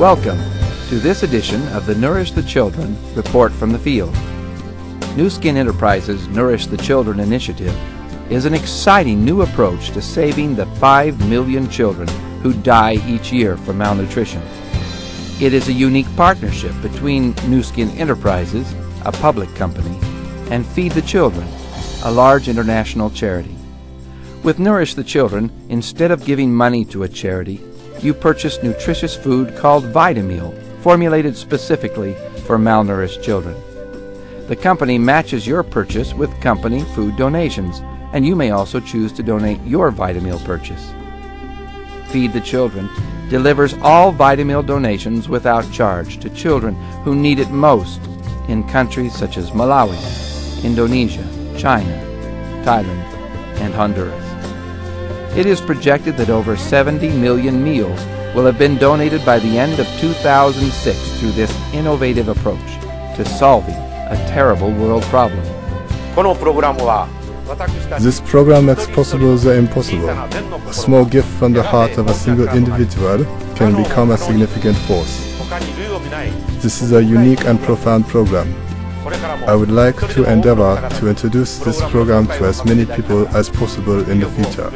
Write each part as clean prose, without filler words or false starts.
Welcome to this edition of the Nourish the Children Report from the Field. Nu Skin Enterprises' Nourish the Children initiative is an exciting new approach to saving the 5 million children who die each year from malnutrition. It is a unique partnership between Nu Skin Enterprises, a public company, and Feed the Children, a large international charity. With Nourish the Children, instead of giving money to a charity, you purchase nutritious food called Vitameal, formulated specifically for malnourished children. The company matches your purchase with company food donations, and you may also choose to donate your Vitameal purchase. Feed the Children delivers all Vitameal donations without charge to children who need it most in countries such as Malawi, Indonesia, China, Thailand, and Honduras. It is projected that over 70 million meals will have been donated by the end of 2006 through this innovative approach to solving a terrible world problem. This program makes possible the impossible. A small gift from the heart of a single individual can become a significant force. This is a unique and profound program. I would like to endeavor to introduce this program to as many people as possible in the future.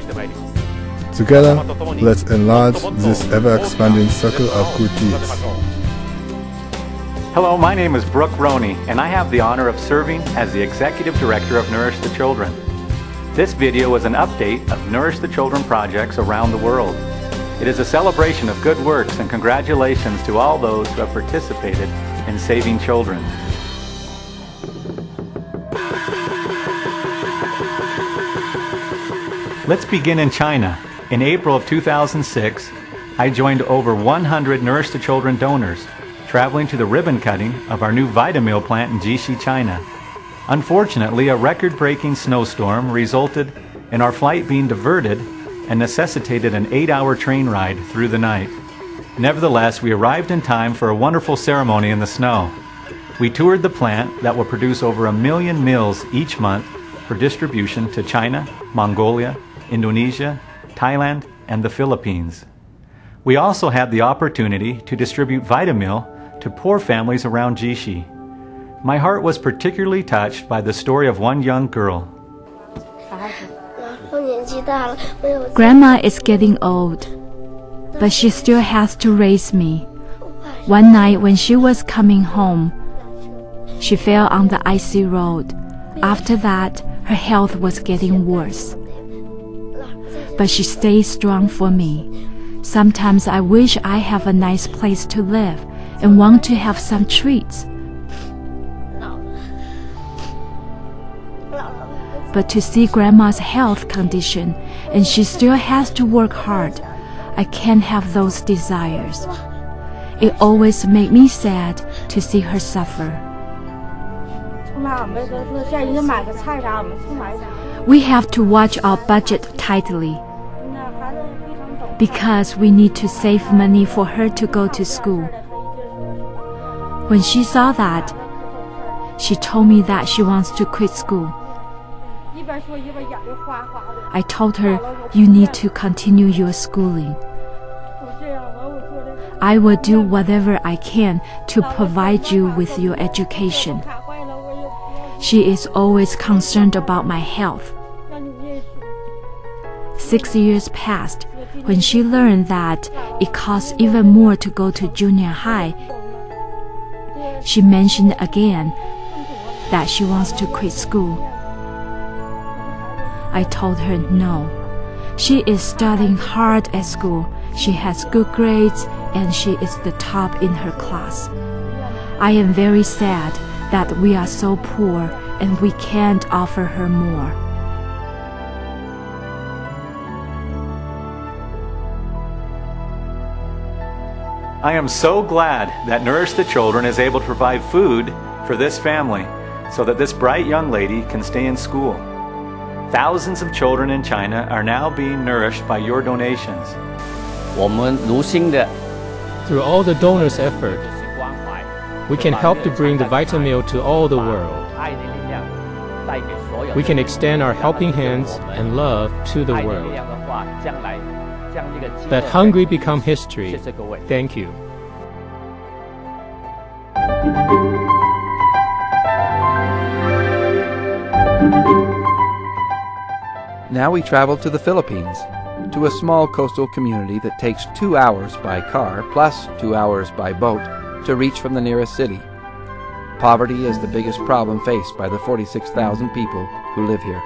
Together, let's enlarge this ever-expanding circle of good deeds. Hello, my name is Brooke Roney, and I have the honor of serving as the Executive Director of Nourish the Children. This video is an update of Nourish the Children projects around the world. It is a celebration of good works and congratulations to all those who have participated in saving children. Let's begin in China. In April of 2006, I joined over 100 Nourish the Children donors, traveling to the ribbon cutting of our new Vitameal plant in Jishi, China. Unfortunately, a record-breaking snowstorm resulted in our flight being diverted and necessitated an 8-hour train ride through the night. Nevertheless, we arrived in time for a wonderful ceremony in the snow. We toured the plant that will produce over 1 million meals each month for distribution to China, Mongolia, Indonesia, Thailand, and the Philippines. We also had the opportunity to distribute Vitameal to poor families around Jishi. My heart was particularly touched by the story of one young girl. Grandma is getting old, but she still has to raise me. One night when she was coming home, she fell on the icy road. After that, her health was getting worse. But she stayed strong for me. Sometimes I wish I have a nice place to live and want to have some treats. But to see Grandma's health condition and she still has to work hard, I can't have those desires. It always makes me sad to see her suffer. We have to watch our budget tightly because we need to save money for her to go to school. When she saw that, she told me that she wants to quit school. I told her, you need to continue your schooling. I will do whatever I can to provide you with your education. She is always concerned about my health. 6 years passed. When she learned that it costs even more to go to junior high, she mentioned again that she wants to quit school. I told her no. She is studying hard at school. She has good grades and she is the top in her class. I am very sad that we are so poor and we can't offer her more. I am so glad that Nourish the Children is able to provide food for this family so that this bright young lady can stay in school. Thousands of children in China are now being nourished by your donations. Through all the donors' effort, we can help to bring the Vitameal to all the world. We can extend our helping hands and love to the world. Let hungry become history. Thank you. Now we travel to the Philippines, to a small coastal community that takes 2 hours by car plus 2 hours by boat to reach from the nearest city. Poverty is the biggest problem faced by the 46,000 people who live here.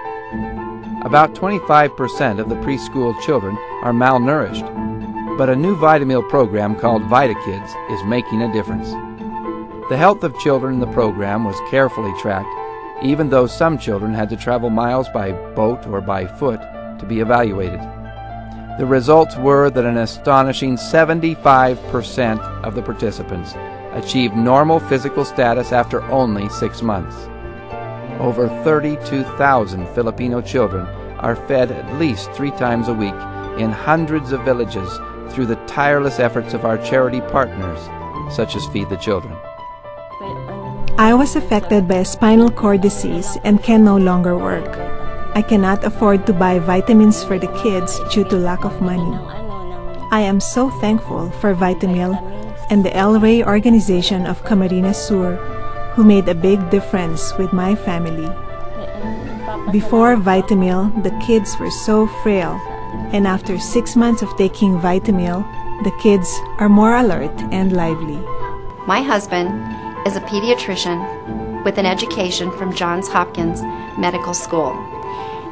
About 25% of the preschool children are malnourished, but a new Vitamil program called VitaKids is making a difference. The health of children in the program was carefully tracked, even though some children had to travel miles by boat or by foot to be evaluated. The results were that an astonishing 75% of the participants achieved normal physical status after only 6 months. Over 32,000 Filipino children are fed at least 3 times a week in hundreds of villages through the tireless efforts of our charity partners, such as Feed the Children. I was affected by a spinal cord disease and can no longer work. I cannot afford to buy vitamins for the kids due to lack of money. I am so thankful for Vitamil and the El Rey organization of Camarines Sur, who made a big difference with my family. Before Vitamil, the kids were so frail, and after 6 months of taking Vitamil, the kids are more alert and lively. My husband is a pediatrician with an education from Johns Hopkins Medical School.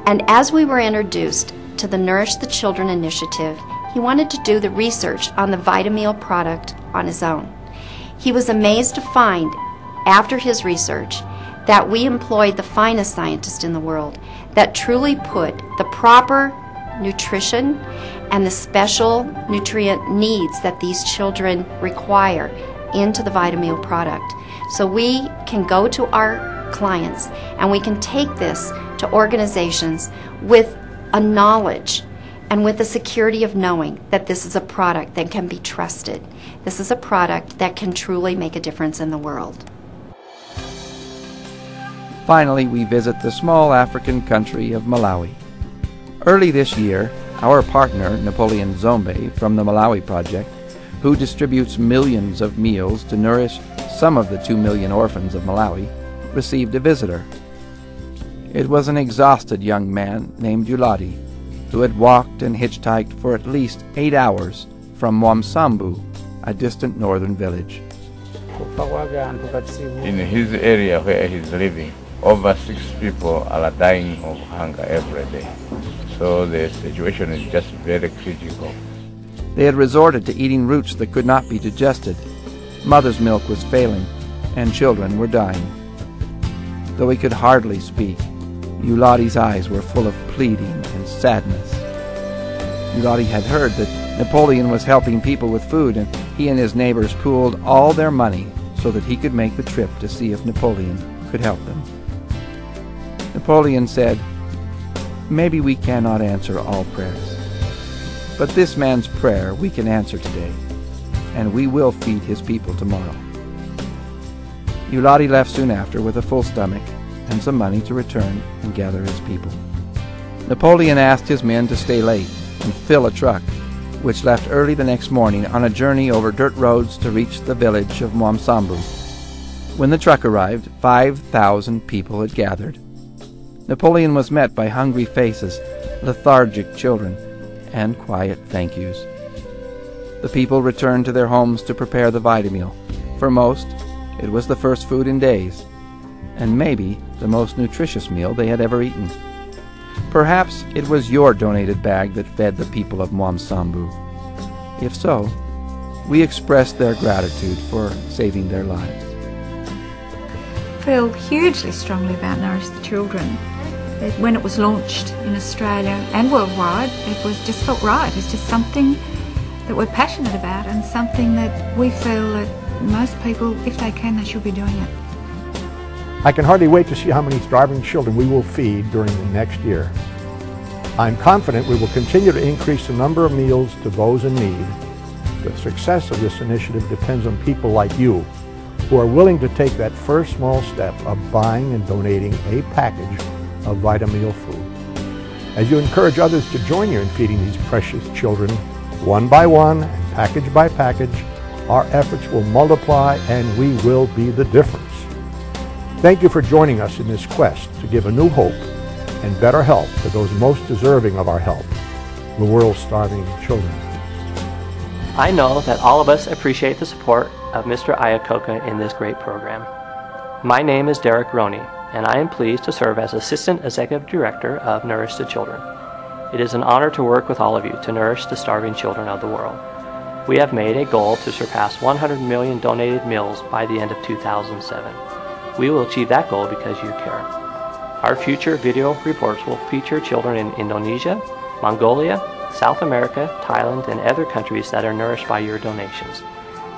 And as we were introduced to the Nourish the Children initiative, he wanted to do the research on the Vitamil product on his own. He was amazed to find, after his research, that we employed the finest scientists in the world that truly put the proper nutrition and the special nutrient needs that these children require into the Vitamil product. So we can go to our clients and we can take this to organizations with a knowledge and with the security of knowing that this is a product that can be trusted. This is a product that can truly make a difference in the world. Finally, we visit the small African country of Malawi. Early this year, our partner, Napoleon Zombe from the Malawi Project, who distributes millions of meals to nourish some of the 2 million orphans of Malawi, received a visitor. It was an exhausted young man named Uladi, who had walked and hitchhiked for at least 8 hours from Mwamsambu, a distant northern village. In his area where he's living, over 6 people are dying of hunger every day. So the situation is just very critical. They had resorted to eating roots that could not be digested. Mother's milk was failing, and children were dying. Though he could hardly speak, Uladi's eyes were full of pleading and sadness. Uladi had heard that Napoleon was helping people with food, and he and his neighbors pooled all their money so that he could make the trip to see if Napoleon could help them. Napoleon said, "Maybe we cannot answer all prayers, but this man's prayer we can answer today, and we will feed his people tomorrow." Uladi left soon after with a full stomach and some money to return and gather his people. Napoleon asked his men to stay late and fill a truck, which left early the next morning on a journey over dirt roads to reach the village of Mwamsambu. When the truck arrived, 5,000 people had gathered. Napoleon was met by hungry faces, lethargic children, and quiet thank yous. The people returned to their homes to prepare the Vitamil. For most, it was the first food in days, and maybe the most nutritious meal they had ever eaten. Perhaps it was your donated bag that fed the people of Mwamsambu. If so, we express their gratitude for saving their lives. I feel hugely strongly about Nourish the Children. When it was launched in Australia and worldwide, it was just felt right. It's just something that we're passionate about and something that we feel that most people, if they can, they should be doing it. I can hardly wait to see how many starving children we will feed during the next year. I'm confident we will continue to increase the number of meals to those in need. The success of this initiative depends on people like you who are willing to take that first small step of buying and donating a package of Vitamil food. As you encourage others to join you in feeding these precious children, one by one and package by package, our efforts will multiply and we will be the difference. Thank you for joining us in this quest to give a new hope and better help to those most deserving of our help, the world's starving children. I know that all of us appreciate the support of Mr. Iacocca in this great program. My name is Derek Roney, and I am pleased to serve as Assistant Executive Director of Nourish the Children. It is an honor to work with all of you to nourish the starving children of the world. We have made a goal to surpass 100 million donated meals by the end of 2007. We will achieve that goal because you care. Our future video reports will feature children in Indonesia, Mongolia, South America, Thailand, and other countries that are nourished by your donations.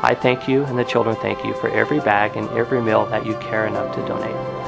I thank you and the children thank you for every bag and every meal that you care enough to donate.